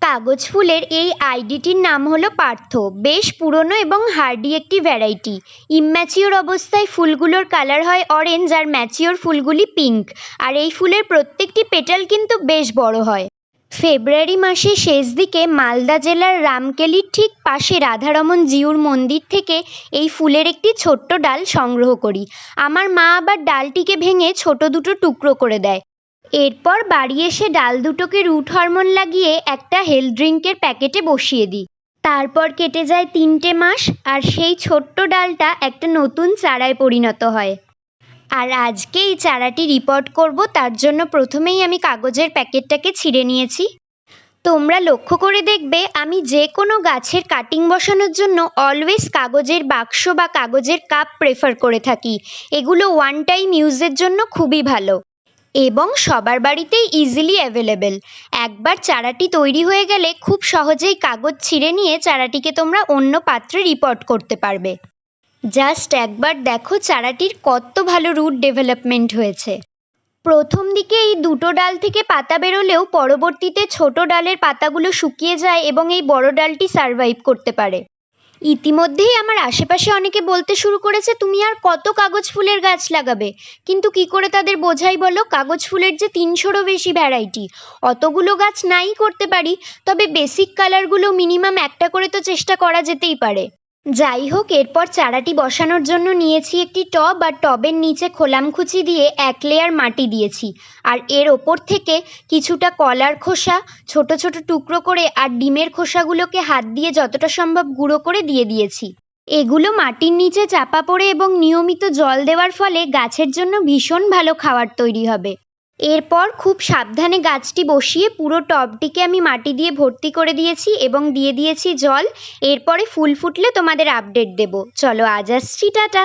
কাগজ ফুলের এই আইডিটির নাম হলো পার্থ। বেশ পুরনো এবং হার্ডি একটি ভ্যারাইটি। ইম্যাচিওর অবস্থায় ফুলগুলোর কালার হয় অরেঞ্জ আর ম্যাচিওর ফুলগুলি পিঙ্ক। আর এই ফুলের প্রত্যেকটি পেটাল কিন্তু বেশ বড় হয়। ফেব্রুয়ারি মাসের শেষ দিকে মালদা জেলার রামকেলির ঠিক পাশে রাধারমন জিউর মন্দির থেকে এই ফুলের একটি ছোট্ট ডাল সংগ্রহ করি। আমার মা আবার ডালটিকে ভেঙে ছোট দুটো টুকরো করে দেয়। এরপর বাড়ি এসে ডাল দুটোকে রুট হরমোন লাগিয়ে একটা হেলথ ড্রিঙ্কের প্যাকেটে বসিয়ে দিই। তারপর কেটে যায় 3টে মাস, আর সেই ছোট্ট ডালটা একটা নতুন চারায় পরিণত হয়। আর আজকে এই চারাটি রিপোর্ট করব, তার জন্য প্রথমেই আমি কাগজের প্যাকেটটাকে ছিঁড়ে নিয়েছি। তোমরা লক্ষ্য করে দেখবে আমি যে কোনো গাছের কাটিং বসানোর জন্য অলওয়েজ কাগজের বাক্স বা কাগজের কাপ প্রেফার করে থাকি। এগুলো ওয়ান টাইম ইউজের জন্য খুবই ভালো এবং সবার বাড়িতেই ইজিলি অ্যাভেলেবেল। একবার চারাটি তৈরি হয়ে গেলে খুব সহজেই কাগজ ছিঁড়ে নিয়ে চারাটিকে তোমরা অন্য পাত্রে রিপোর্ট করতে পারবে। জাস্ট একবার দেখো চারাটির কত ভালো রুট ডেভেলপমেন্ট হয়েছে। প্রথম দিকে এই দুটো ডাল থেকে পাতা বেরোলেও পরবর্তীতে ছোট ডালের পাতাগুলো শুকিয়ে যায় এবং এই বড় ডালটি সারভাইভ করতে পারে। ইতিমধ্যেই আমার আশেপাশে অনেকে বলতে শুরু করেছে, তুমি আর কত কাগজ ফুলের গাছ লাগাবে? কিন্তু কি করে তাদের বোঝাই বলো, কাগজ ফুলের যে 300রও বেশি ভ্যারাইটি। অতগুলো গাছ নাই করতে পারি, তবে বেসিক কালারগুলো মিনিমাম একটা করে তো চেষ্টা করা যেতেই পারে। যাই হোক, এরপর চারাটি বসানোর জন্য নিয়েছি একটি টব, আর টবের নিচে খোলামখুচি দিয়ে 1 লেয়ার মাটি দিয়েছি। আর এর ওপর থেকে কিছুটা কলার খোসা ছোট ছোট টুকরো করে আর ডিমের খোসাগুলোকে হাত দিয়ে যতটা সম্ভব গুঁড়ো করে দিয়ে দিয়েছি। এগুলো মাটির নিচে চাপা পড়ে এবং নিয়মিত জল দেওয়ার ফলে গাছের জন্য ভীষণ ভালো খাবার তৈরি হবে। এরপর খুব সাবধানে গাছটি বসিয়ে পুরো টবটিকে আমি মাটি দিয়ে ভর্তি করে দিয়েছি এবং দিয়ে দিয়েছি জল। এরপরে ফুল ফুটলে তোমাদের আপডেট দেব। চলো আজ আসছি, টাটা।